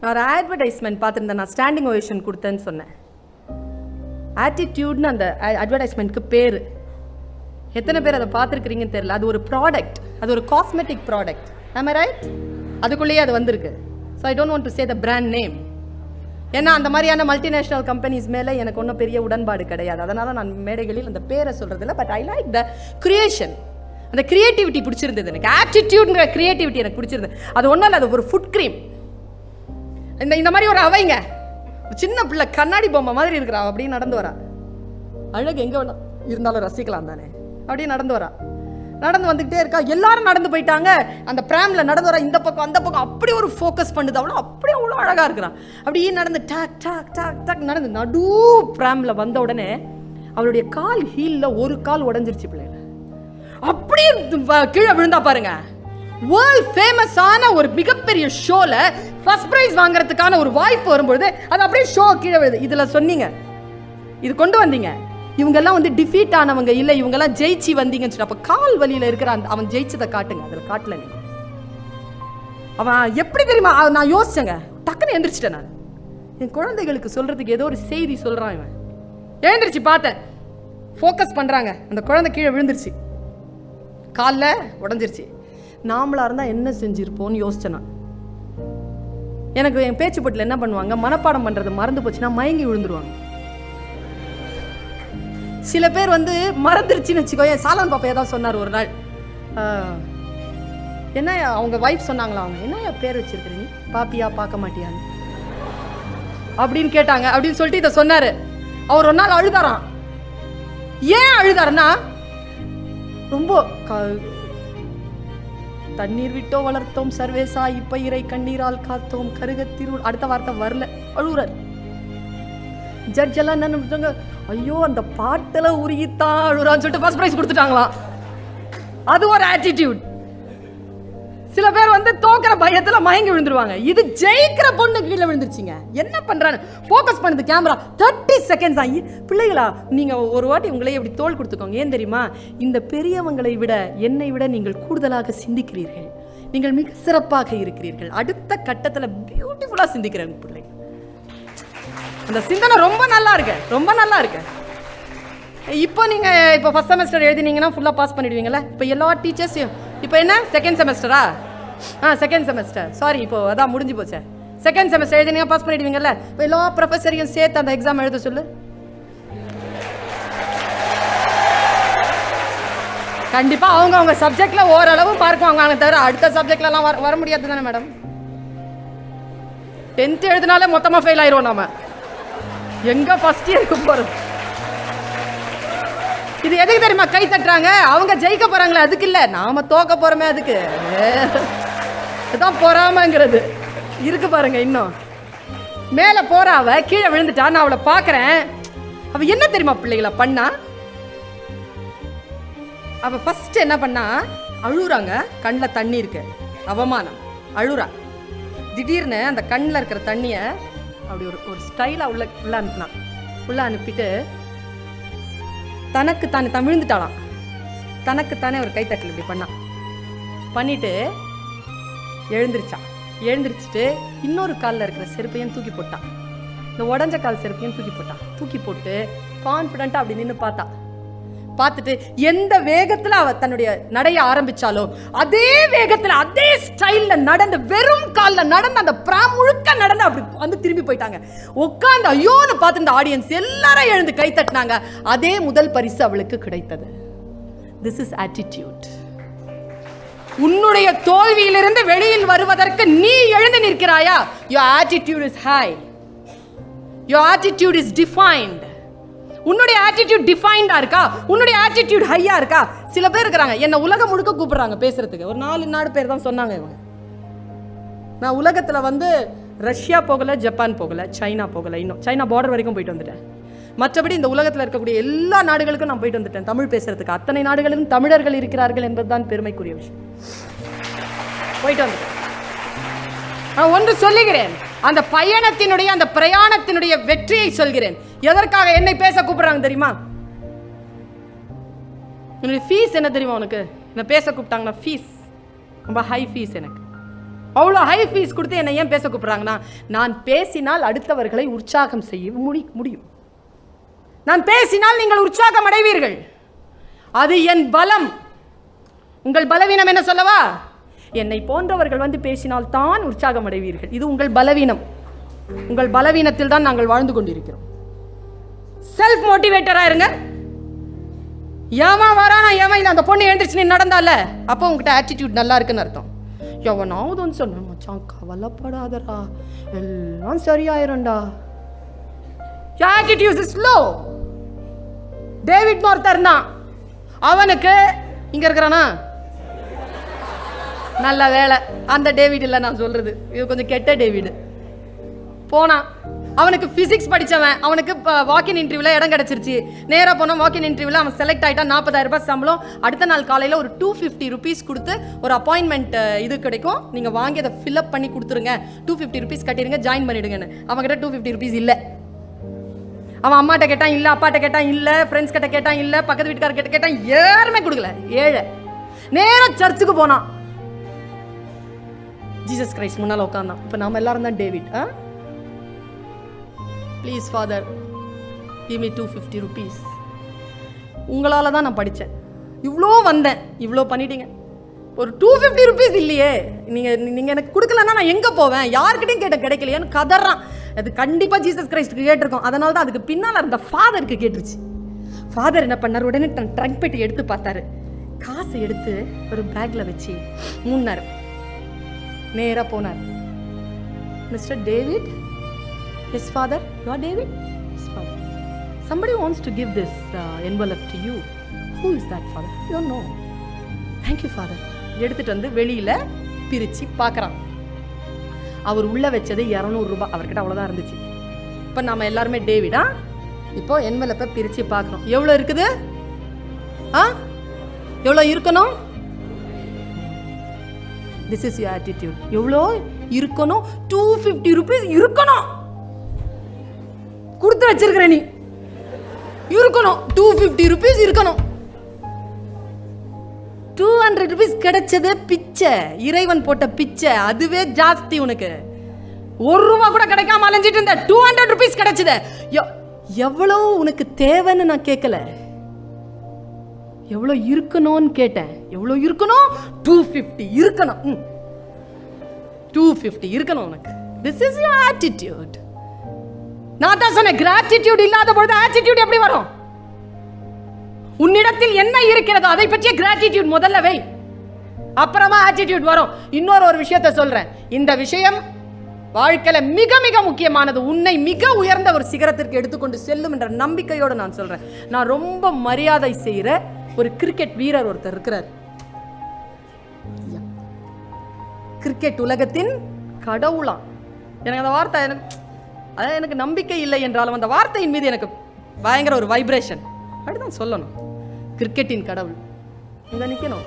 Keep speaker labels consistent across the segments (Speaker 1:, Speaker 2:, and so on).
Speaker 1: நான் ஒரு அட்வர்டைஸ்மெண்ட் பார்த்துருந்தேன், நான் ஸ்டாண்டிங் ஓவேஷன் கொடுத்தேன்னு சொன்னேன். ஆட்டிடியூட்னு அந்த அட்வர்டைஸ்மெண்ட்க்கு பேர். எத்தனை பேர் அதை பார்த்துருக்குறீங்கன்னு தெரியல. அது ஒரு ப்ராடக்ட், அது ஒரு காஸ்மெட்டிக் ப்ராடக்ட். ஆம் ஐ ரைட்? அதுக்குள்ளேயே அது வந்திருக்கு. So I don't want to say the brand name. ஏன்னா அந்த மாதிரியான மல்டிநேஷ்னல் கம்பெனிஸ் மேலே எனக்கு ஒன்றும் பெரிய உடன்பாடு கிடையாது. அதனால் நான் மேடைகளில் அந்த பேரை சொல்கிறதில்ல. But I like the creation. அந்த கிரியேட்டிவிட்டி பிடிச்சிருந்தது எனக்கு. ஆட்டிடியூட்ங்கிற கிரியேட்டிவிட்டி எனக்கு பிடிச்சிருந்தது. அது ஒன்றும் இல்லை, அது ஒரு ஃபுட் க்ரீம். இந்த மாதிரி ஒரு அவைங்க, சின்ன பிள்ளை கண்ணாடி பொம்மை மாதிரி இருக்கிறா, அப்படியே நடந்து வரா. அழகு எங்கே இருந்தாலும் ரசிக்கலாம் தானே, அப்படியே நடந்து வரா. நடந்து வந்துக்கிட்டே இருக்கா. எல்லாரும் நடந்து போயிட்டாங்க. அந்த பிராம்ல நடந்து வர, இந்த பக்கம் அந்த பக்கம் அப்படி ஒரு ஃபோக்கஸ் பண்ணுது. அவ்வளோ அப்படியே அவ்வளோ அழகாக இருக்கிறான். அப்படியே நடந்து டாக் டாக் டாக் டாக் நடந்து நடு பிராம்ல வந்த உடனே அவளுடைய கால் ஹீல்ல ஒரு கால் உடஞ்சிருச்சு பிள்ளைல. அப்படியே கீழே விழுந்தா பாருங்க. வேர்ல்ட் ஃபேமஸான ஒரு மிகப்பெரிய ஷோல ஃபர்ஸ்ட் பிரைஸ் வாங்குறதுக்கான ஒரு வாய்ப்பு வரும்போது அது அப்படியே ஷோ கீழே விழுது. இதுல சொன்னீங்க, இது கொண்டு வந்தீங்க, இவங்கெல்லாம் வந்து டிஃபீட் ஆனவங்க இல்லை, இவங்கெல்லாம் ஜெயிச்சு வந்தீங்கன்னு சொல்லி. அப்போ கால் வலியில் இருக்கிற அவன் ஜெயிச்சதை காட்டுங்க. அதில் காட்டல நீங்க. அவன் எப்படி தெரியுமா? நான் யோசிச்சேங்க, டக்குன்னு எந்திரிச்சிட்டேன். நான் என் குழந்தைகளுக்கு சொல்றதுக்கு ஏதோ ஒரு செய்தி சொல்றான். இவன் எழுந்திரிச்சு பார்த்தேன், ஃபோக்கஸ் பண்றாங்க. அந்த குழந்தை கீழே விழுந்துருச்சு, காலில் உடஞ்சிருச்சு. நாமளா இருந்தால் என்ன செஞ்சிருப்போம்னு யோசிச்சேன் நான். எனக்கு என் பேச்சு போட்டில் என்ன பண்ணுவாங்க, மனப்பாடம் பண்ணுறது மறந்து போச்சுன்னா மயங்கி விழுந்துருவாங்க. சில பேர் வந்து மறந்துருச்சுன்னு வச்சுக்கோ. என் சாலான் பாப்பா ஏதாவது சொன்னார் ஒரு நாள், என்ன அவங்க வைஃப் சொன்னாங்களா, அவங்க என்ன பேர் வச்சிருக்கிறீங்க, பாப்பியா பார்க்க மாட்டியான்னு அப்படின்னு கேட்டாங்க. அப்படின்னு சொல்லிட்டு இதை சொன்னாரு. அவர் ஒரு நாள் அழுதாராம். ஏன் அழுதாருன்னா, ரொம்ப தண்ணீர் விட்டோ வளர்த்தோம் சர்வேசா, இப்பயிரை கண்ணீரால் காத்தோம் கருகத்திருள். அடுத்த வார்த்தை வரல, அழுகுறார். ஜட்ஜ் எல்லாம் என்ன நினைச்சாங்க, ஐயோ அந்த பாட்டுல உருகித்தான் அழுறான்னு சொல்லிட்டு ஃபர்ஸ்ட் பிரைஸ் கொடுத்துட்டாங்களாம். அது ஒரு ஆட்டிடியூட். சில பேர் வந்து தோக்கிற பயத்துல மயங்கி விழுந்துருவாங்க. இது ஜெயிக்கிற பொண்ணு கீழே விழுந்துருச்சுங்க. என்ன பண்றான்னு ஃபோக்கஸ் பண்ணுது கேமரா. 30 செகண்ட்ஸ் ஆகி, பிள்ளைகளா நீங்க ஒரு வாட்டி உங்களே எப்படி தோல் கொடுத்துக்கோங்க. ஏன் தெரியுமா? இந்த பெரியவங்களை விட என்னை விட நீங்கள் கூடுதலாக சிந்திக்கிறீர்கள், நீங்கள் மிக சிறப்பாக இருக்கிறீர்கள். அடுத்த கட்டத்துல பியூட்டிஃபுல்லா சிந்திக்கிறேன் பிள்ளைங்க. அந்த சிந்தனை ரொம்ப நல்லா இருக்கு, ரொம்ப நல்லா இருக்கு. இப்போ நீங்க இப்போ ஃபர்ஸ்ட் செமஸ்டர் எழுதினீங்கன்னா ஃபுல்லா பாஸ் பண்ணிடுவீங்கல்ல. இப்போ எல்லா டீச்சர்ஸையும் இப்போ என்ன செகண்ட் செமஸ்டரா? செகண்ட் செமஸ்டர், சாரி, இப்போ அதான் முடிஞ்சு போச்சே. செகண்ட் செமஸ்டர் எழுதினீங்க பாஸ் பண்ணிடுவீங்கல்ல. இப்போ எல்லா ப்ரொஃபஸரையும் சேர்த்து அந்த எக்ஸாம் எழுத சொல்லு. கண்டிப்பா அவங்க சப்ஜெக்ட்ல ஓரளவு மார்க் வாங்குவாங்க, தவிர அடுத்த சப்ஜெக்ட்லாம் வர முடியாது தானே மேடம். 10th எழுதினாலே மொத்தமா ஃபெயில் ஆயிடுவோம் நாம. எங்க ஃபர்ஸ்ட் இயருக்கு போறோம்? இது எதுக்கு தெரியுமா கை தட்டுறாங்க? அவங்க ஜெயிக்க போறாங்களே அதுக்கு இல்ல, நாம தோக்க போறோமே அதுக்கு. இதான் பொறாமைங்கிறது இருக்கு பாருங்க. இன்னும் மேல போற அவ கீழே விழுந்துட்டா. நான் அவளை பாக்குறேன். அவ என்ன தெரியுமா பிள்ளைகளை பண்ணா? அவ ஃபர்ஸ்ட் என்ன பண்ணா, அழுறாங்க, கண்ணில் தண்ணி இருக்கு, அவமானம், அழுறா. திடீர்னு அந்த கண்ணில் இருக்கிற தண்ணிய அப்படி ஒரு ஸ்டைலா உள்ள அனுப்பினான். உள்ள அனுப்பிட்டு தனக்கு தானே விழுந்துட்டாளாம். தனக்கு தானே ஒரு கைத்தட்டல் இப்படி பண்ணான். பண்ணிட்டு எழுந்திரிச்சிட்டு இன்னொரு காலில் இருக்கிற செருப்பையும் தூக்கி போட்டான். இந்த உடஞ்ச கால் செருப்பையும் தூக்கி போட்டான். தூக்கி போட்டு கான்ஃபிடண்டா அப்படி நின்று பார்த்துட்டு எந்த வேகத்துல அவ தன்னுடைய நடைய ஆரம்பிச்சாலோ அதே வேகத்துல அதே ஸ்டைல்ல நடந்து, வெறும் கால்ல நடந்து, அந்த பிராம் முழுக்க நடந்து அப்படி வந்து திரும்பி போயிட்டாங்க. உட்கார்ந்து ஐயோன்னு பார்த்து இந்த ஆடியன்ஸ் எல்லாரும் எழுந்து கை தட்டினாங்க. அதே முதல் பரிசு அவளுக்கு கிடைத்தது. This is attitude. உன்னுடைய தோல்வியிலிருந்து வெளியில் வருவதற்கு நீ எழுந்து நிற்கிறாயா? Your attitude is high. Your attitude is defined. உன்னுடைய ஆட்டிடியூட் டிஃபைன்டா இருக்கா? உன்னுடைய ஆட்டிடியூட் ஹையா இருக்கா? சில பேர் இருக்கிறாங்க, என்ன உலகம் முழுக்க கூப்பிடுறாங்க பேசுறதுக்கு. ஒரு 4 நாடு பேர் தான் சொன்னாங்க இவங்க. நான் உலகத்துல வந்து ரஷ்யா போகல, ஜப்பான் போகல, சைனா போகல, இன்னும் சைனா பார்டர் வரைக்கும் போயிட்டு வந்துட்டேன். மற்றபடி இந்த உலகத்தில் இருக்கக்கூடிய எல்லா நாடுகளுக்கும் நான் போயிட்டு வந்துட்டேன் தமிழ் பேசுறதுக்கு. அத்தனை நாடுகளிலும் தமிழர்கள் இருக்கிறார்கள் என்பதுதான் பெருமைக்குரிய விஷயம். போயிட்டு வந்துட்டேன். நான் ஒன்று சொல்லுகிறேன், அந்த பயணத்தினுடைய அந்த பிரயாணத்தினுடைய வெற்றியை சொல்கிறேன். எதற்காக என்னை பேச கூப்பிடுறாங்க தெரியுமா? என்னுடைய ஃபீஸ் என்ன தெரியுமா உனக்கு? என்ன பேச கூப்பிட்டாங்கன்னா ஃபீஸ் ரொம்ப ஹை ஃபீஸ். எனக்கு அவ்வளோ ஹை ஃபீஸ் கொடுத்து என்னை ஏன் பேச கூப்பிட்றாங்கன்னா, நான் பேசினால் அடுத்தவர்களை உற்சாகம் செய்ய முடியும். நான் பேசினால் நீங்கள் உற்சாகம் அடைவீர்கள். அது என் பலம். உங்கள் பலவீனம் என்ன சொல்லவா? என்னை போன்றவர்கள் வந்து பேசினால் தான் உற்சாகம் அடைவீர்கள். இது உங்கள் பலவீனம். உங்கள் பலவீனத்தில் தான் நாங்கள் வாழ்ந்து கொண்டிருக்கிறோம். செல்ஃப் மோட்டிவேட்டரா இருங்க. ஏவன் வரானா ஏவன் இல்லை, அந்த பொண்ணு எழுந்திரிச்சு நீ நடந்தால, அப்போ உங்ககிட்ட ஆட்டிடியூட் நல்லா இருக்குன்னு அர்த்தம். எவனாவதுன்னு சொன்ன, மச்சான் கவலைப்படாதடா, எல்லாம் சரியாயிரும்டா. Attitude is low. டேவிட் ஒருத்தர் தான், அவனுக்கு இங்க இருக்கிறானா, நல்ல வேலை அந்த டேவிட் இல்லை நான் சொல்றது, இது கொஞ்சம் கெட்ட டேவிட். போனான், அவனுக்கு பிசிக்ஸ் படித்தவன், அவனுக்கு வாக்கின் இன்டர்வியூவில் இடம் கிடச்சிருச்சு. நேராக போனால் வாக்கின் இன்டர்வியூவில் அவன் செலக்ட் ஆகிட்டான். 40,000 ரூபாய் சம்பளம். அடுத்த நாள் காலையில் ஒரு 250 rupees கொடுத்து ஒரு அப்பாயின்மெண்ட் இது கிடைக்கும், நீங்கள் வாங்கி அதை ஃபில்அப் பண்ணி கொடுத்துருங்க, 250 rupees கட்டிடுங்க, ஜாயின் பண்ணிடுங்கன்னு. அவன்கிட்ட 250 rupees இல்லை. அவன் அம்மாட்ட கேட்டான் இல்லை, அப்பாட்ட கேட்டான் இல்லை, ஃப்ரெண்ட்ஸ் கிட்ட கேட்டான் இல்லை, பக்கத்து வீட்டுக்கார கிட்ட கேட்டான், யாருமே கொடுக்கல. ஏழை. நேராக சர்ச்சுக்கு போனான். ஜீசஸ் கிரைஸ்ட் முன்னால் உட்காந்தான். இப்போ நாம எல்லாரும் தான் David. Please father give me 250 rupees. உங்களால் தான் நான் படித்தேன், இவ்வளோ வந்தேன், இவ்வளோ பண்ணிட்டீங்க, ஒரு 250 rupees இல்லையே, நீங்கள் எனக்கு கொடுக்கலன்னா நான் எங்கே போவேன், யார்கிட்டையும் கேட்ட கிடைக்கலையான்னு கதறான். அது கண்டிப்பாக ஜீசஸ் கிரைஸ்டுக்கு கேட்டிருக்கோம். அதனால தான் அதுக்கு பின்னால் இருந்த ஃபாதருக்கு கேட்டுருச்சு. ஃபாதர் என்ன பண்ணார், உடனே ட்ரங்க் பெட்டி எடுத்து பார்த்தாரு, காசை எடுத்து ஒரு பேக்கில் வச்சு மூணார். நேராக போனார். Mister David. Yes, father. You are David? Yes, father. Somebody wants to give this envelope to you. Who is that, father? You don't know. Thank you, father. எடுத்துட்டு வந்து வெளியில பிரிச்சு பார்க்கறான். அவர் உள்ள வச்சது 200 ரூபாய். அவர்கிட்ட அவ்வளவுதான் இருந்துச்சு. இப்போ நாம எல்லாருமே டேவிடா. இப்போ envelope பிரிச்சு பார்க்கறோம். எவ்வளவு இருக்குது? எவ்வளவு இருக்கணும்? This is your attitude. எவ்வளோ இருக்கணும்? 250 rupees இருக்கணும். கொடுத்து வச்சிருக்கிற நீ இருக்கணும். 250 rupees இருக்கணும். 200 rupees கிடைச்சது பிச்சை, இறைவன் போட்ட பிச்சை, அதுவே ஜாஸ்தி. உனக்கு 1 ரூபா கூட கிடைக்காம அலைஞ்சிட்டு இருந்த 200 rupees கிடைச்சது. எவ்வளவு உனக்கு தேவைன்னு நான் கேட்கல, எவ்வளவு இருக்கணும்னு கேட்டேன். எவ்வளவு இருக்கணும்? 250 இருக்கணும். 250 இருக்கணும் உனக்கு. This is your attitude. நான் தான் சொன்னேன், கிராட்டிடியூட் இல்லாத பொழுது ஆட்டிடியூட் எப்படி வரும்? உன்னிடத்தில் என்ன இருக்கிறதோ அதை பற்றிய கிராட்டிடியூட் முதல்ல வை, அப்புறமா ஆட்டிடியூட் வரும். இன்னொரு விஷயத்தை சொல்றேன், இந்த விஷயம் வாழ்க்கையில மிக மிக முக்கியமானது. உன்னை மிக உயர்ந்த ஒரு சிகரத்திற்கு எடுத்துக்கொண்டு செல்லும் என்ற நம்பிக்கையோடு நான் சொல்றேன். நான் ரொம்ப மரியாதை செய்யற ஒரு கிரிக்கெட் வீரர் ஒருத்தர் இருக்கிறார். கிரிக்கெட் உலகத்தின் கடவுளாம். எனக்கு அந்த வார்த்தை எனக்கு நம்பிக்கை இல்லை என்றாலும் அந்த வார்த்தையின் மீது எனக்கு பயங்கர ஒரு வைப்ரேஷன். அப்படிதான் சொல்லணும். கிரிக்கெட்டின் கடவுள் இங்க நிக்கணும்.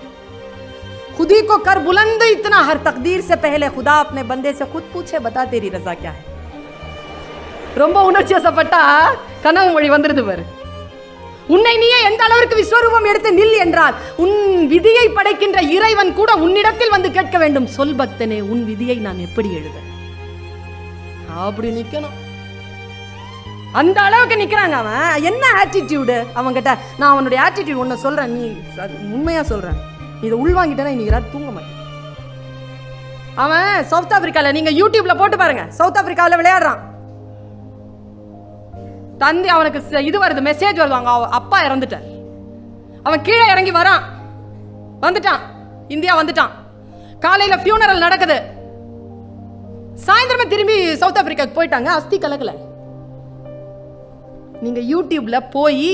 Speaker 1: खुदी को कर बुलंद इतना हर तकदीर से पहले खुदा अपने बंदे से खुद पूछे बता तेरी रजा क्या है. ரொம்ப உணர்ச்சிவசப்பட்டா கனவு மொழி வந்துருது பாரு. உன்னை நீயே எந்த அளவிற்கு விஸ்வரூபம் எடுத்து நில் என்றால் உன் விதியை படைக்கின்ற இறைவன் கூட உன்னிடத்தில் வந்து கேட்க வேண்டும், சொல் பக்தனே உன் விதியை நான் எப்படி எழுத. அப்படி நிக்கணும். அந்த அளவுக்கு நிக்கிறாங்க. அவன் என்ன ஆட்டிடியூடு அவன்கிட்ட. நான் அவனுடைய ஆட்டிடியூட் ஒன்னு சொல்றேன், நீ உண்மையா சொல்றேன், இதை உள்வாங்கிட்டேன்னா இன்னைக்கு ராத் தூங்க மாட்டேன். அவன் சவுத் ஆப்பிரிக்கால, நீங்க யூடியூப்ல போட்டு பாருங்க, சவுத் ஆப்பிரிக்காவில் விளையாடுறான். தந்தி அவனுக்கு இது வருது, மெசேஜ் வருவாங்க, அப்பா இறந்துட்டார். அவன் கீழே இறங்கி வரான், வந்துட்டான், இந்தியா வந்துட்டான். காலையில ஃபியூனரல் நடக்குது, சாயந்தரமே திரும்பி சவுத் ஆப்பிரிக்காவுக்கு போயிட்டாங்க. அஸ்தி கலக்கல. நீங்க யூடியூப்ல போய்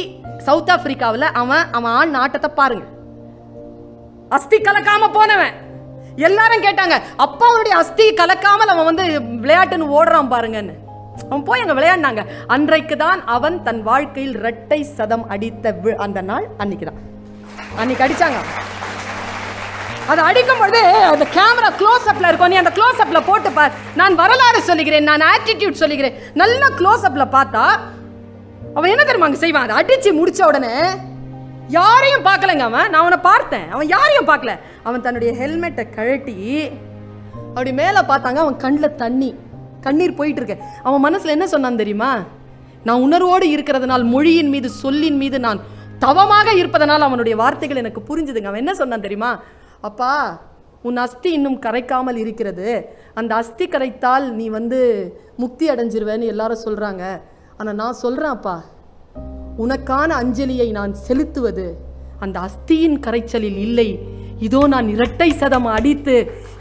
Speaker 1: சவுத் ஆப்பிரிக்காவில் அவன் ஆள் நாட்டத்தை பாருங்க. அஸ்தி கலக்காம போனவன். எல்லாரும் கேட்டாங்க, அப்பா அவனுடைய அஸ்தி கலக்காமல் அவன் வந்து விளையாட்டுன்னு ஓடுறான் பாருங்கன்னு. அவன் போய் அங்க விளையாடினாங்க. அன்றைக்கு தான் அவன் தன் வாழ்க்கையில் இரட்டை சதம் அடித்த அந்த நாள் அன்னைக்கு தான். அன்னைக்கு அடிச்சாங்க. அதை அடிக்கும் பொழுது அந்த கேமரா க்ளோஸ் அப்ல இருக்கும். நீ அந்த க்ளோஸ் அப்ல போட்டு பார். நான் வரலாறு சொல்லுகிறேன், நான் ஆட்டிடியூட் சொல்லுகிறேன். நல்ல க்ளோஸ் அப்ல பார்த்தா அவன் என்ன தெரியுமா அங்க செய்வான், அதை அடிச்சு முடிச்ச உடனே யாரையும் பார்க்கலங்க. அவன், நான் அவனை பார்த்தேன், அவன் யாரையும் பார்க்கல. அவன் தன்னுடைய ஹெல்மெட்டை கழட்டி அப்படி மேலே பார்த்தாங்க, அவன் கண்ணில் கண்ணீர் போயிட்டு இருக்கு. அவன் மனசில் என்ன சொன்னான் தெரியுமா? நான் உணர்வோடு இருக்கிறதுனால், மொழியின் மீது சொல்லின் மீது நான் தவமாக இருப்பதனால் அவனுடைய வார்த்தைகள் எனக்கு புரிஞ்சுதுங்க. அவன் என்ன சொன்னான் தெரியுமா? அப்பா, உன் அஸ்தி இன்னும் கரைக்காமல் இருக்கிறது, அந்த அஸ்தி கரைத்தால் நீ முக்தி அடைஞ்சிருவேன்னு எல்லாரும் சொல்கிறாங்க. ஆனால் நான் சொல்கிறேன் அப்பா, உனக்கான அஞ்சலியை நான் செலுத்துவது அந்த அஸ்தியின் கரைச்சலில் இல்லை. இதோ நான் இரட்டை சதம் அடித்து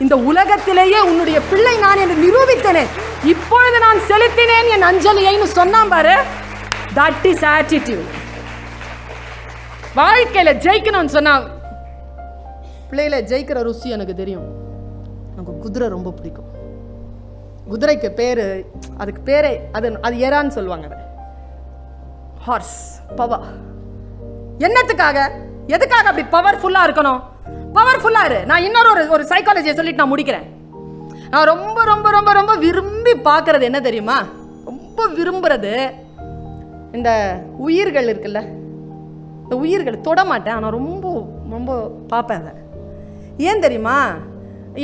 Speaker 1: இந்த உலகத்திலேயே உன்னுடைய பிள்ளை நான் என்று நிரூபித்தேனே, இப்பொழுது நான் செலுத்தினேன் என் அஞ்சலியைன்னு சொன்னான் பாரு. That is attitude. வாழ்க்கையில ஜெயிக்கணும்னு சொன்னா, பிள்ளையில ஜெயிக்கிற ருசி எனக்கு தெரியும். எனக்கு குதிரை ரொம்ப பிடிக்கும். குதிரைக்கு பேரு, அதுக்கு பேரே அது எரான்னு சொல்லுவாங்க. Horse power. என்னத்துக்காக, எதுக்காக அப்படி பவர்ஃபுல்லா இருக்கணும்? பவர்ஃபுல்லா இரு. நான் இன்னொரு சைக்காலஜியை சொல்லிட்டு நான் முடிக்கிறேன். நான் ரொம்ப ரொம்ப ரொம்ப ரொம்ப விரும்பி பார்க்கறது என்ன தெரியுமா? ரொம்ப விரும்புறது இந்த உயிர்கள் இருக்குல்ல, இந்த உயிர்கள் தொட மாட்டேன், ஆனால் ரொம்ப ரொம்ப பார்ப்பேன் அதை. ஏன் தெரியுமா?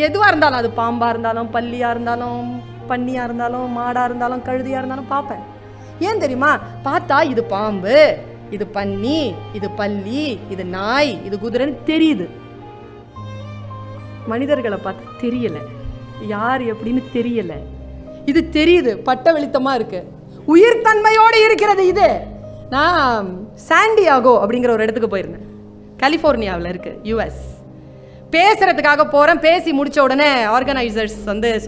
Speaker 1: எதுவாக இருந்தாலும், அது பாம்பாக இருந்தாலும், பல்லியாக இருந்தாலும், பன்னியாக இருந்தாலும், மாடாக இருந்தாலும், கழுதியாக இருந்தாலும் பார்ப்பேன். ஏன் தெரியுமா? பார்த்தா இது பாம்பு, இது பன்னி, இது பல்லி, இது நாய், இது குதிரைன்னு தெரியுது. மனிதர்களை பார்த்து தெரியல, யார் எப்படின்னு தெரியல. இது தெரியுது, பட்ட வெளித்தமா இருக்கு, உயிர் தன்மையோடு இருக்கிறது. இது நான் சாண்டியாகோ அப்படிங்கிற ஒரு இடத்துக்கு போயிருந்தேன், கலிஃபோர்னியாவில் இருக்கு, யூஎஸ். பேசுறதுக்காக போகிறேன். பேசி முடித்த உடனே ஆர்கனைசர்ஸ்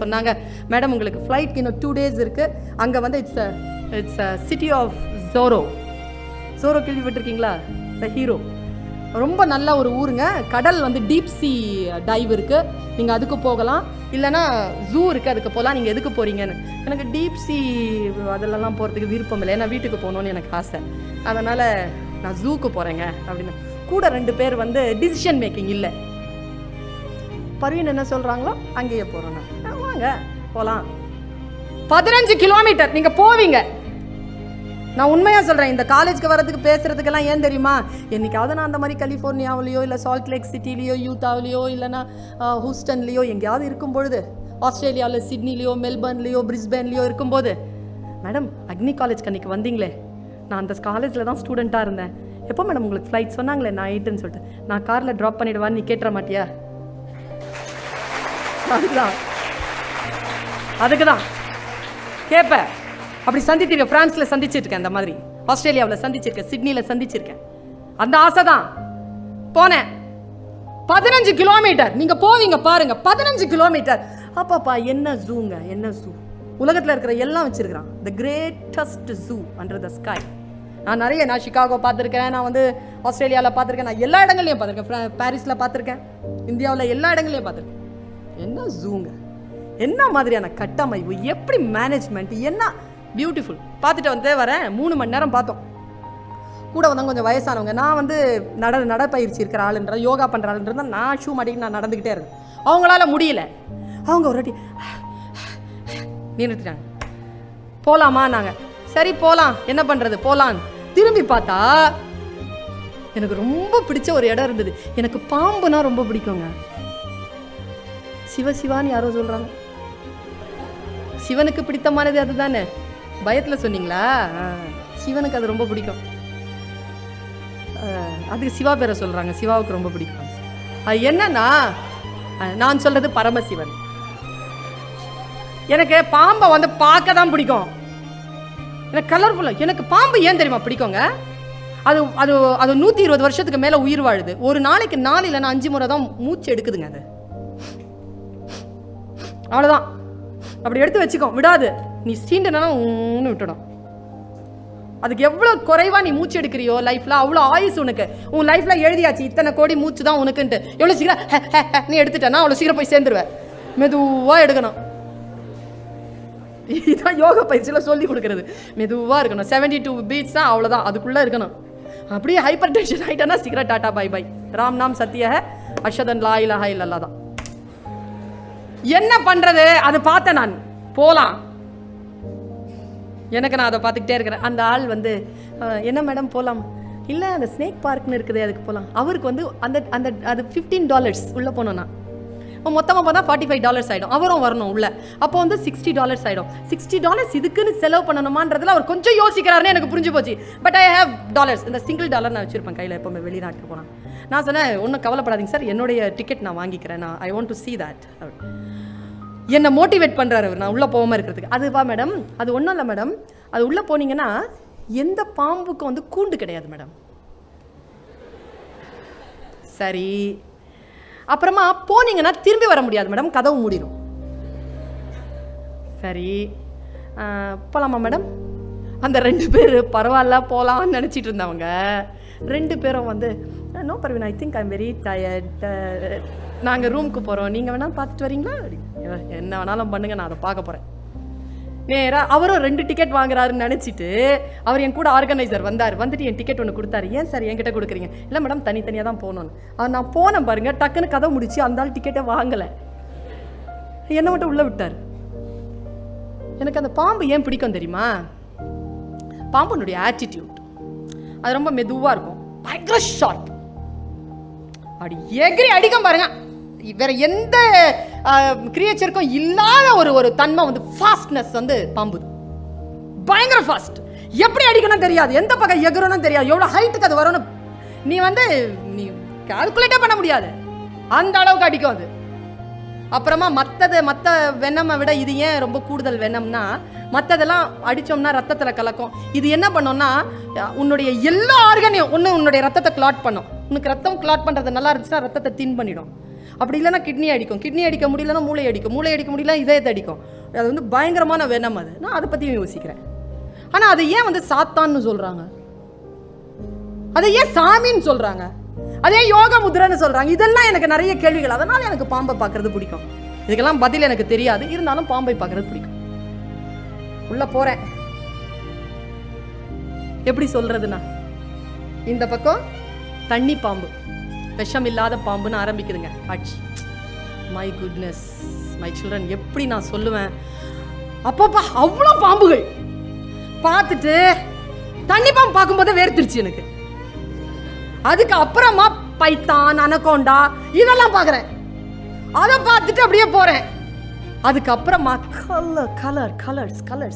Speaker 1: சொன்னாங்க, மேடம் உங்களுக்கு ஃப்ளைட் இன்னும் 2 days இருக்கு. அங்கே இட்ஸ் சிட்டி ஆஃப் ஜோரோ. ஜோரோ கேள்விப்பட்டிருக்கீங்களா? த ஹீரோ. ரொம்ப நல்ல ஒரு ஊருங்க. கடல் டீப் சி டைவ் இருக்கு, நீங்கள் அதுக்கு போகலாம். இல்லைனா ஜூ இருக்குது, அதுக்கு போகலாம். நீங்கள் எதுக்கு போகிறீங்கன்னு. எனக்கு டீப் சி அதிலெல்லாம் போகிறதுக்கு விருப்பம் இல்லை, ஏன்னா வீட்டுக்கு போகணுன்னு எனக்கு ஆசை. அதனால் நான் ஜூக்கு போகிறேங்க அப்படின்னு. கூட 2 பேர் டிசிஷன் மேக்கிங் இல்லை. பர்வீன் என்ன சொல்கிறாங்களோ அங்கேயே போகிறோம். நான் வாங்க போகலாம். 15 கிலோமீட்டர் நீங்கள் போவீங்க. நான் உண்மையாக சொல்கிறேன், இந்த காலேஜுக்கு வரதுக்கு பேசுகிறதுக்கெல்லாம் ஏன் தெரியுமா? என்னைக்காவது நான் அந்த மாதிரி கலிஃபோர்னியாவிலையோ இல்லை சால்ட் லேக் சிட்டிலேயோ யூத்தாவிலையோ இல்லைனா ஹூஸ்டன்லேயோ எங்கேயாவது இருக்கும் பொழுது, ஆஸ்திரேலியாவில் சிட்னிலேயோ மெல்பர்ன்லேயோ பிரிஸ்பேன்லேயோ இருக்கும்போது, மேடம் அக்னி காலேஜ்க்கு அன்றைக்கி வந்தீங்களே, நான் அந்த காலேஜில் தான் ஸ்டூடெண்ட்டாக இருந்தேன், எப்போ மேடம் உங்களுக்கு ஃப்ளைட் சொன்னாங்களே நைட்டுன்னு சொல்லிட்டு, நான் காரில் ட்ராப் பண்ணிவிடுவான்னு நீ கேட்டுற மாட்டியா? அதுக்கு தான் கேட்பேன். அப்படி சந்தித்திருக்கேன், பிரான்ஸில் சந்திச்சிருக்கேன், அந்த மாதிரி ஆஸ்திரேலியாவில் சந்திச்சிருக்கேன், சிட்னியில் சந்திச்சிருக்கேன். அந்த ஆசை தான் போனேன். 15 கிலோமீட்டர் நீங்கள் போவீங்க பாருங்க, 15 கிலோமீட்டர். அப்பாப்பா என்ன ஜூங்க, என்ன ஜூ! உலகத்தில் இருக்கிற எல்லாம் வச்சிருக்கிறான். The greatest zoo under the sky. நான் சிகாகோ பார்த்துருக்கேன், நான் ஆஸ்திரேலியாவில் பார்த்துருக்கேன், நான் எல்லா இடங்கள்லையும் பார்த்துருக்கேன், பாரிஸில் பார்த்துருக்கேன், இந்தியாவில் எல்லா இடங்கள்லையும் பார்த்துருக்கேன். என்ன ஜூங்க, என்ன மாதிரியான கட்டமைப்பு, எப்படி மேனேஜ்மெண்ட், என்ன பியூட்டிஃபுல். பார்த்துட்டு வரேன். 3 மணி நேரம் பார்த்தோம். கூட கொஞ்சம் வயசானவங்க. நான் நடப்பயிற்சி இருக்கிற ஆளுன்ற, யோகா பண்ணுற ஆளுன்றதா, நான் ஷூ மாட்டிக்கிட்டு நான் நடந்துக்கிட்டே இருந்தேன். அவங்களால முடியல. அவங்க ஒரு வாட்டி நிறுத்திட்டாங்க. போகலாமா? நாங்கள் சரி போகலாம், என்ன பண்ணுறது போகலான்னு திரும்பி பார்த்தா எனக்கு ரொம்ப பிடிச்ச ஒரு இடம் இருந்தது. எனக்கு பாம்புனா ரொம்ப பிடிக்குங்க. சிவசிவான்னு யாரோ சொல்கிறாங்க. சிவனுக்கு பிடித்தமானது அதுதானே? பயத்தில் சொன்னீங்களா? சிவனுக்கு அது ரொம்ப பிடிக்கும். அதுக்கு சிவா பேரை சொல்கிறாங்க, சிவாவுக்கு ரொம்ப பிடிக்கும். அது என்னன்னா, நான் சொல்கிறது பரமசிவன். எனக்கு பாம்பை பார்க்க தான் பிடிக்கும். எனக்கு கலர்ஃபுல்லாக. எனக்கு பாம்பு ஏன் தெரியுமா பிடிக்குங்க? அது அது அது 120 வருஷத்துக்கு மேலே உயிர் வாழுது. ஒரு நாளைக்கு 4 இல்லைன்னா 5 முறை தான் மூச்சு எடுக்குதுங்க. அது அவ்வளோதான். அப்படி எடுத்து வச்சுக்கோ, விடாது. நீ சீண்டனா ஒன்று விட்டுடும். அதுக்கு எவ்வளோ குறைவாக நீ மூச்சு எடுக்கிறியோ லைஃப்பில், அவ்வளோ ஆயுசு உனக்கு. உன் லைஃப்பில் எழுதியாச்சு, இத்தனை கோடி மூச்சு தான் உனக்குன்ட்டு. எவ்வளோ சீக்கிரம் நீ எடுத்துட்டேன்னா அவ்வளோ சீக்கிரம் போய் சேர்ந்துருவேன். மெதுவாக எடுக்கணும். இதுதான் யோகா பயிற்சியில் சொல்லி கொடுக்குறது. மெதுவாக இருக்கணும். 72 பீட்ஸ் தான், அவ்வளோதான், அதுக்குள்ளே இருக்கணும். அப்படியே ஹைப்பர் டென்ஷன் ஆகிட்டேன்னா சீக்கிரம் டாட்டா பை பை. ராம் நாம் சத்திய அஷதன் லா இலாஹா இல்லல்லாஹ் தான். என்ன பண்ணுறது? அது பார்த்தேன் நான். போகலாம். எனக்கு நான் அதை பார்த்துக்கிட்டே இருக்கிறேன். அந்த ஆள் என்ன மேடம் போகலாம்? இல்லை, அந்த ஸ்னேக் பார்க்னு இருக்குது, அதுக்கு போகலாம். அவருக்கு அந்த அந்த அது $15 உள்ளே போனோன்னா மொத்தமாக பார்த்தா $45 ஆகிடும். அவரும் வரணும் உள்ள. அப்போ வந்து $60 ஆகிடும். $60 இதுக்குன்னு செலவு பண்ணணுமான்றதுல அவர் கொஞ்சம் யோசிக்கிறாருன்னு எனக்கு புரிஞ்சு போச்சு. பட் ஐ ஹேவ் டாலர்ஸ், இந்த சிங்கிள் டாலர் நான் வச்சுருப்பேன் கையில் எப்போவுமே வெளிநாட்டுக்கு போனேன். நான் சொன்னேன், ஒன்றும் கவலைப்படாதீங்க சார், என்னுடைய டிக்கெட் நான் வாங்கிக்கிறேன், நான் I want to see that. என்னை மோட்டிவேட் பண்ணுறாரு அவர், நான் உள்ளே போகாமல் இருக்கிறதுக்கு. அதுவா மேடம், அது ஒன்றும் இல்லை மேடம், அது உள்ளே போனீங்கன்னா எந்த பாம்புக்கும் வந்து கூண்டு கிடையாது மேடம். சரி, அப்புறமா போனீங்கன்னா திரும்பி வர முடியாது மேடம், கதவு மூடிடும். சரி, போகலாமா மேடம்? அந்த 2 பேர் பரவாயில்ல போகலான்னு நினச்சிட்டு இருந்தவங்க 2 பேரும் வந்து, no Parveen, I think I am very tired, நாங்கள் ரூமுக்கு போகிறோம், நீங்கள் வேணால் பார்த்துட்டு வரீங்களா? என்ன வேணாலும் பண்ணுங்க, நான் அதை பார்க்க போகிறேன். நேராக அவரும் 2 டிக்கெட் வாங்குறாருன்னு நினச்சிட்டு அவர் என் கூட ஆர்கனைசர் வந்துட்டு என் டிக்கெட் ஒன்று கொடுத்தாரு. ஏன் சார் என்கிட்ட கொடுக்குறீங்க? இல்லை மேடம், தனித்தனியாக தான் போகணுன்னு. அவர் நான் போனேன் பாருங்க, டக்குன்னு கதை முடிச்சு அந்த ஆள் டிக்கெட்டை வாங்கலை, என்னை மட்டும் உள்ளே விட்டார். எனக்கு அந்த பாம்பு ஏன் பிடிக்கும் தெரியுமா? பாம்புனுடைய ஆட்டிடியூட், அது ரொம்ப மெதுவாக இருக்கும், பயங்கர ஷார்ப், அப்படி எகிரி அடிக்கும் பாருங்க. வேற எந்த கிரியேச்சருக்கும் இல்லாத ஒரு தன்மை வந்து ஃபாஸ்ட்னஸ் வந்து பாம்பு, பயங்கர ஃபாஸ்ட். எப்படி அடிக்கணும் தெரியாது, எந்த பக்கம் எகிறணும் தெரியாது, எவ்வளோ ஹைட்டுக்கு அது வரணும் நீ கால்குலேட்டே பண்ண முடியாது, அந்த அளவுக்கு அடிக்கும் அது. அப்புறமா மற்ற வெனமை விட இது ஏன் ரொம்ப கூடுதல் வெனம்னா, மற்றதெல்லாம் அடித்தோம்னா ரத்தத்தில் கலக்கும். இது என்ன பண்ணோம்னா உன்னுடைய எல்லா ஆர்கனையும் ஒன்று உன்னுடைய ரத்தத்தை கிளாட் பண்ணும். உனக்கு ரத்தம் கிளாட் பண்ணுறது நல்லா இருந்துச்சுன்னா ரத்தத்தை தின் பண்ணிடும். அப்படி இல்லைன்னா கிட்னி அடிக்கும், கிட்னி அடிக்க முடியலன்னா மூளை அடிக்கும், மூளை அடிக்க முடியல இதயத்தை அடிக்கும். அது வந்து பயங்கரமான வெனம் அது. நான் அதை பற்றியும் யோசிக்கிறேன். ஆனால் அதை ஏன் வந்து சாத்தான்னு சொல்கிறாங்க, அதை ஏன் சாமின்னு சொல்கிறாங்க, அதே யோக முத்ரன்னு சொல்கிறாங்க? இதெல்லாம் எனக்கு நிறைய கேள்விகள். அதனால் எனக்கு பாம்பை பார்க்கறது பிடிக்கும். இதுக்கெல்லாம் பதில் எனக்கு தெரியாது, இருந்தாலும் பாம்பை பார்க்கறது பிடிக்கும். உள்ள போகிறேன், எப்படி சொல்கிறதுனா, இந்த பக்கம் தண்ணி பாம்பு, விஷம் இல்லாத பாம்புன்னு ஆரம்பிக்குதுங்க காட்சி. மை குட்னஸ், மை சில்ட்ரன், எப்படி நான் சொல்லுவேன், அப்பப்பா அவ்வளோ பாம்புகள் பார்த்துட்டு தண்ணி பாம்பு பார்க்கும்போது வேர்த்திருச்சு எனக்கு. அதுக்கு அப்புறமா பைத்தான், அனகோண்டா இதெல்லாம் பார்க்குறேன், அதை பார்த்துட்டு அப்படியே போகிறேன். அதுக்கப்புறமா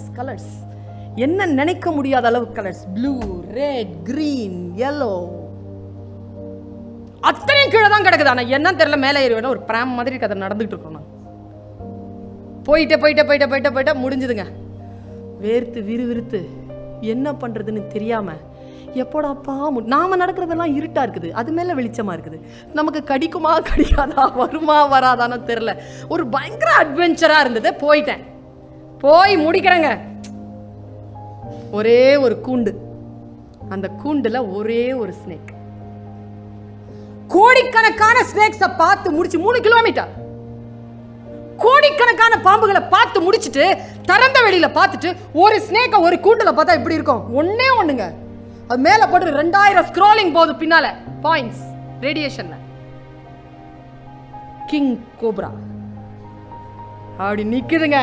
Speaker 1: கலர்ஸ் என்ன நினைக்க முடியாத அளவு colours, blue, red, green, yellow, அத்தனையும் கீழே தான் கிடக்குது. ஆனால் என்ன தெரியல, மேலே ஏறி ஒரு பிராம் மாதிரி கதை நடந்துகிட்டு இருக்கோம். நான் போயிட்டே முடிஞ்சுதுங்க. வேர்த்து விறுவிறுத்து என்ன பண்ணுறதுன்னு தெரியாமல், எப்போடாப்பா நாம நடக்கிறதெல்லாம் இருட்டா இருக்குது, அது மேலே வெளிச்சமாக இருக்குது, நமக்கு கடிக்குமா கடிக்காதா, வருமா வராதான்னு தெரில. ஒரு பயங்கர அட்வென்ச்சராக இருந்தது. போய் முடிக்கிறேங்க. ஒரே ஒரு கூண்டு, அந்த கூண்டுல ஒரே ஒரு ஸ்னேக். கோடிக்கணக்கான ஸ்னேக்ஸை பார்த்து முடிச்சு 3 கிலோமீட்டர் கோடிக்கணக்கான பாம்புகளை பார்த்து முடிச்சுட்டு திறந்த வெளியில பார்த்துட்டு ஒரு ஸ்னேக்கை ஒரு கூண்டுல பார்த்தா இப்படி இருக்கும். ஒன்னே ஒண்ணுங்க, அது மேல போட்டு 2000 ஸ்க்ரோலிங் போகுது பின்னால, பாயிண்ட்ஸ் ரேடியேஷன்ல. கிங் கோப்ரா அப்படி நிக்குதுங்க.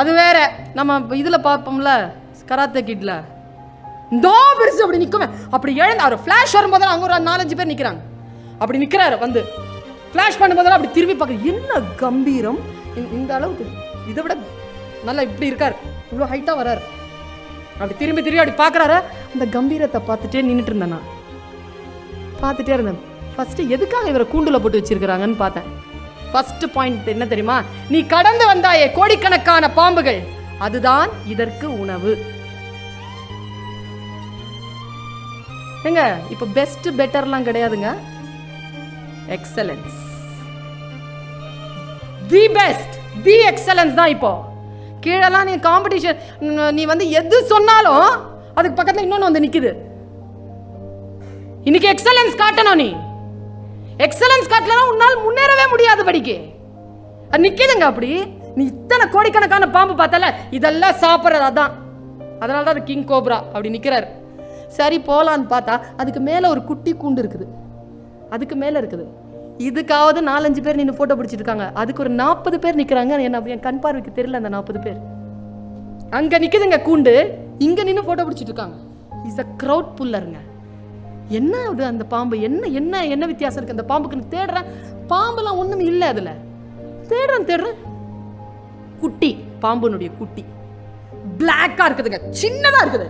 Speaker 1: அது வேற, நம்ம இதுல பார்ப்போம்ல கராத்தே கிட்ல, இந்த பெருசு அப்படி நிக்குமே. அப்படி எழுந்து அவர் ஃபிளாஷ் வரும்போது அங்க ஒரு 4-5 பேர் நிக்கிறாங்க. அப்படி நிக்கிறாரு, வந்து ஃபிளாஷ் பண்ணும்போதெல்லாம் அப்படி திரும்பி பார்க்க, என்ன கம்பீரம், இந்த அளவுக்கு இதை விட நல்லா இப்படி இருக்காரு, இவ்வளோ ஹைட்டா வர்றாரு. அப்படி திரும்பி அப்படி பார்க்குறாரு. அந்த கம்பீரத்தை பார்த்துட்டே நின்றுட்டு இருந்தேன். நான் பார்த்துட்டே இருந்தேன். ஃபர்ஸ்ட் எதுக்காக இவரை கூண்டுல போட்டு வச்சிருக்கிறாங்கன்னு பார்த்தேன். ஃபர்ஸ்ட் பாயிண்ட் என்ன தெரியுமா? நீ கடந்து வந்தாயே கோடிக்கணக்கான பாம்புகள், அதுதான் இதற்கு உணவு. ஏங்க இப்போ பெஸ்ட் பெட்டர்லாம் கிடையாதுங்க, excellence, the best, the excellence தான். இப்போ கீழெல்லாம் நீ காம்படிஷன், நீ வந்து எது சொன்னாலும் அதுக்கு பக்கத்துல இன்னொன்று வந்து நிக்குது. இன்னைக்கு எக்ஸலன்ஸ் காட்டணும். நீ எக்ஸலன்ஸ் காட்டலனா உன்னால் முன்னேறவே முடியாது. படிக்கு அது நிக்குதுங்க. அப்படி நீ இத்தனை கோடிக்கணக்கான பாம்பு பார்த்தால, இதெல்லாம் சாப்பிட்றது அதான். அதனால தான் அது கிங் கோப்ரா அப்படி நிக்கிறாரு. சரி போலான்னு பார்த்தா அதுக்கு மேல ஒரு குட்டி கூண்டு இருக்குது, அதுக்கு மேல இருக்குது. இதுக்காவது 4-5 பேர் நின்று போட்டோ பிடிச்சிட்டு இருக்காங்க. அதுக்கு ஒரு 40 பேர் நிக்கிறாங்க. என் கண் பார்வைக்கு தெரியல அந்த 40 பேர். அங்க நிக்குதுங்க கூண்டு, இங்க நின்று போட்டோ பிடிச்சிட்டு இருக்காங்க. இஸ் அ கிரவுட் புல்லருங்க. என்ன அது அந்த பாம்பு, என்ன என்ன என்ன வித்தியாசம் இருக்கு அந்த பாம்புக்குன்னு தேடுறேன். பாம்புலாம் ஒண்ணும் இல்லை அதுல. தேடுறேன். குட்டி, பாம்புனுடைய குட்டி பிளாக்கா இருக்குதுங்க, சின்னதா இருக்குது.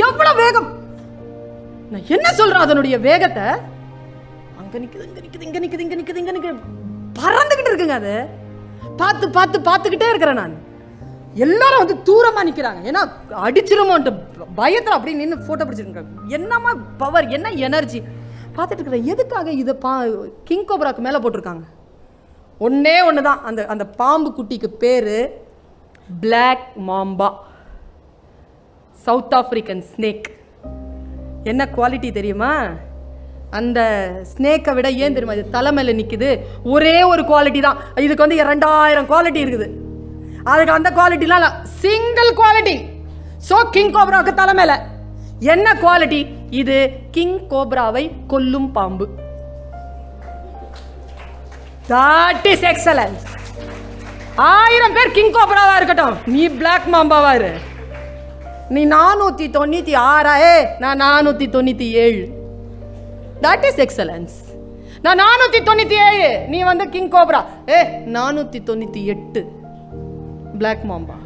Speaker 1: எவ்வளவு வேகம்! நான் என்ன சொல்றேன் அதனுடைய வேகத்தை. அங்க நிக்குது, இங்க நிக்குது, பறந்துகிட்டு இருக்குங்க. அது பார்த்துக்கிட்டே இருக்கிறேன் நான். எல்லாரும் வந்து தூரமா நிக்கிறாங்க, ஏன்னா அடிச்சிருமோன்ட்டு பயத்துல அப்படி நின்று போட்டோ பிடிச்சிருக்காங்க. என்னமா பவர், என்ன எனர்ஜி பார்த்துட்டு இருக்கிற. எதுக்காக இதை கிங் கோப்ராக்கு மேல போட்டிருக்காங்க? ஒன்னே ஒண்ணுதான். அந்த பாம்பு குட்டிக்கு பேரு black mamba, South African snake. என்ன குவாலிட்டி தெரியுமா? அந்த ஸ்னேக்கை விட ஏன் தெரியுமா இது தலைமையில நிக்குது? ஒரே ஒரு குவாலிட்டி தான். இதுக்கு வந்து 2000 குவாலிட்டி இருக்குது. அதுக்கு அந்த குவாலிட்டிலாம் சிங்கிள் குவாலிட்டி. சோ கிங் கோப்ராவுக்கு தலைமையில என்ன குவாலிட்டி? இது கிங் கோப்ராவை கொல்லும் பாம்பு. That is excellence. 1000 பேர் கிங் கோப்ராவா இருக்கட்டும், நீ பிளாக் மாம்பாவா இரு. நீ 496, நான் 497. That is excellence. நான் 497, நீ வந்து கிங் கோப்ரா 498 பிளாக் மாம்பா.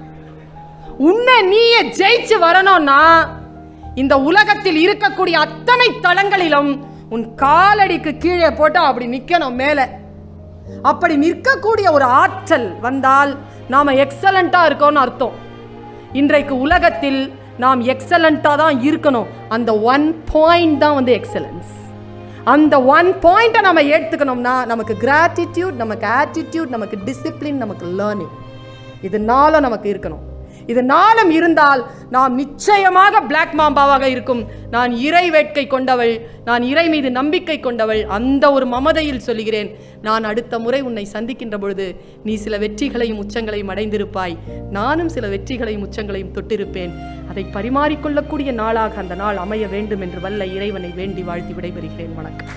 Speaker 1: உன்னை நீயே ஜெயிச்சு வரணும்னா இந்த உலகத்தில் இருக்கக்கூடிய அத்தனை தளங்களிலும் உன் காலடிக்கு கீழே போட்டா அப்படி நிக்கணும் மேல. அப்படி நிற்கக்கூடிய ஒரு ஆற்றல் வந்தால் நாம எக்ஸலண்டா இருக்கோம்னு அர்த்தம். இன்றைக்கு உலகத்தில் நாம் எக்ஸலண்டா தான் இருக்கணும். அந்த 1 பாயிண்ட் தான் வந்து எக்ஸலன்ஸ். அந்த 1 பாயிண்ட்டை நம்ம எடுத்துக்கணும்னா நமக்கு கிராட்டிடியூட், நமக்கு ஆட்டிடியூட், நமக்கு டிசிப்ளின், நமக்கு லேர்னிங், இது நாளும் நமக்கு இருக்கணும். இது நாளும் இருந்தால் நாம் நிச்சயமாக பிளாக் மாம்பாவாக இருக்கும். நான் இறை வேட்கை கொண்டவள், நான் இறை மீது நம்பிக்கை கொண்டவள். அந்த ஒரு மமதையில் சொல்லுகிறேன், நான் அடுத்த முறை உன்னை சந்திக்கின்ற பொழுது நீ சில வெற்றிகளையும் உச்சங்களையும் அடைந்திருப்பாய், நானும் சில வெற்றிகளையும் உச்சங்களையும் தொட்டிருப்பேன். அதை பரிமாறிக்கொள்ளக்கூடிய நாளாக அந்த நாள் அமைய வேண்டும் என்று வல்ல இறைவனை வேண்டி வாழ்த்தி விடைபெறுகிறேன். வணக்கம்.